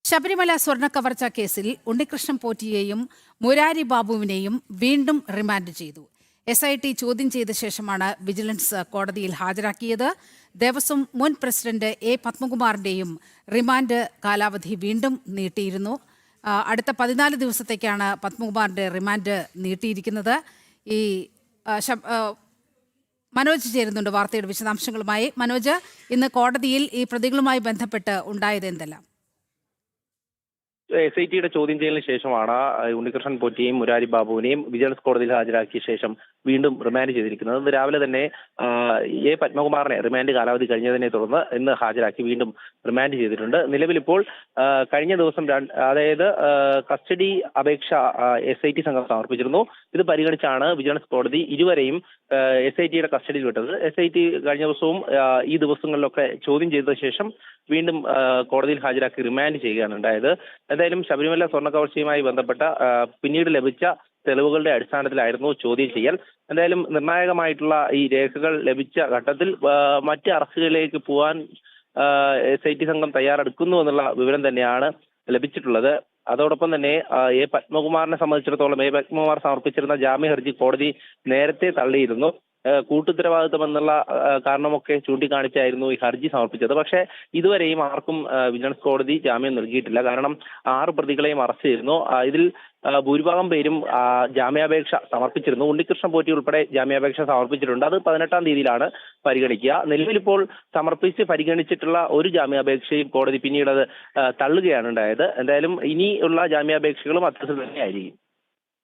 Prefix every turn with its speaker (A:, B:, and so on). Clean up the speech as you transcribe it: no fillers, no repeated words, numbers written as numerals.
A: ശബരിമല സ്വർണ്ണക്കവർച്ച കേസിൽ ഉണ്ണികൃഷ്ണൻ പോറ്റിയെയും മുരാരി ബാബുവിനെയും വീണ്ടും റിമാൻഡ് ചെയ്തു. SIT ചോദ്യം ചെയ്ത ശേഷമാണ് വിജിലൻസ് കോടതിയിൽ ഹാജരാക്കിയത്. ദേവസ്വം മുൻ പ്രസിഡന്റ് A. പത്മകുമാറിന്റെയും റിമാൻഡ് കാലാവധി വീണ്ടും നീട്ടിയിരുന്നു. അടുത്ത 14 ദിവസത്തേക്കാണ് പത്മകുമാറിന്റെ റിമാൻഡ് നീട്ടിയിരിക്കുന്നത്. മനോജ് ചേരുന്നുണ്ട് വാർത്തയുടെ വിശദാംശങ്ങളുമായി. മനോജ്, ഇന്ന് കോടതിയിൽ ഈ പ്രതികളുമായി ബന്ധപ്പെട്ട് ഉണ്ടായത് എന്തെല്ലാം?
B: SITയുടെ ചോദ്യം ചെയ്യലിന് ശേഷമാണ് ഉണ്ണികൃഷ്ണൻ പോറ്റിയെയും മുരാരി ബാബുവിനെയും വിജിലൻസ് കോടതിയിൽ ഹാജരാക്കിയ ശേഷം വീണ്ടും റിമാൻഡ് ചെയ്തിരിക്കുന്നത്. ഇന്ന് രാവിലെ തന്നെ A. പത്മകുമാറിനെ റിമാൻഡ് കാലാവധി കഴിഞ്ഞതിനെ തുടർന്ന് ഇന്ന് ഹാജരാക്കി വീണ്ടും റിമാൻഡ് ചെയ്തിട്ടുണ്ട്. നിലവിൽ ഇപ്പോൾ കഴിഞ്ഞ ദിവസം അതായത് കസ്റ്റഡി അപേക്ഷ SIT സംഘം സമർപ്പിച്ചിരുന്നു. ഇത് പരിഗണിച്ചാണ് വിജിലൻസ് കോടതി ഇരുവരെയും SITയുടെ കസ്റ്റഡിയിൽ വിട്ടത്. SIT കഴിഞ്ഞ ദിവസവും ഈ ദിവസങ്ങളിലൊക്കെ ചോദ്യം ചെയ്ത ശേഷം വീണ്ടും കോടതിയിൽ ഹാജരാക്കി റിമാൻഡ് ചെയ്യുകയാണ് ഉണ്ടായത്. എന്തായാലും ശബരിമല സ്വർണ്ണക്കവർച്ചയുമായി ബന്ധപ്പെട്ട പിന്നീട് ലഭിച്ച തെളിവുകളുടെ അടിസ്ഥാനത്തിലായിരുന്നു ചോദ്യം ചെയ്യൽ. എന്തായാലും നിർണായകമായിട്ടുള്ള ഈ രേഖകൾ ലഭിച്ച ഘട്ടത്തിൽ മറ്റ് അറസ്റ്റുകളിലേക്ക് പോകാൻ SIT സംഘം തയ്യാറെടുക്കുന്നു എന്നുള്ള വിവരം തന്നെയാണ് ലഭിച്ചിട്ടുള്ളത്. അതോടൊപ്പം തന്നെ A. പത്മകുമാറിനെ സംബന്ധിച്ചിടത്തോളം A. പത്മകുമാർ സമർപ്പിച്ചിരുന്ന ജാമ്യ ഹർജി കോടതി നേരത്തെ തള്ളിയിരുന്നു. കൂട്ടുത്തരവാദിത്വം എന്നുള്ള കാരണമൊക്കെ ചൂണ്ടിക്കാണിച്ചായിരുന്നു ഈ ഹർജി സമർപ്പിച്ചത്. പക്ഷേ ഇതുവരെയും ആർക്കും വിജിലൻസ് കോടതി ജാമ്യം നൽകിയിട്ടില്ല. കാരണം 6 പ്രതികളെയും അറസ്റ്റ് ചെയ്തിരുന്നു. ഇതിൽ ഭൂരിഭാഗം പേരും ജാമ്യാപേക്ഷ സമർപ്പിച്ചിരുന്നു. ഉണ്ണികൃഷ്ണൻ പോറ്റി ഉൾപ്പെടെ ജാമ്യാപേക്ഷ സമർപ്പിച്ചിട്ടുണ്ട്. അത് 18-ാം തീയതിയിലാണ് പരിഗണിക്കുക. നിലവിലിപ്പോൾ സമർപ്പിച്ച് പരിഗണിച്ചിട്ടുള്ള ഒരു ജാമ്യാപേക്ഷയും കോടതി പിന്നീട് അത് തള്ളുകയാണ് ഉണ്ടായത്. എന്തായാലും ഇനിയുള്ള ജാമ്യാപേക്ഷകളും അത്തരത്തിൽ തന്നെയായിരിക്കും.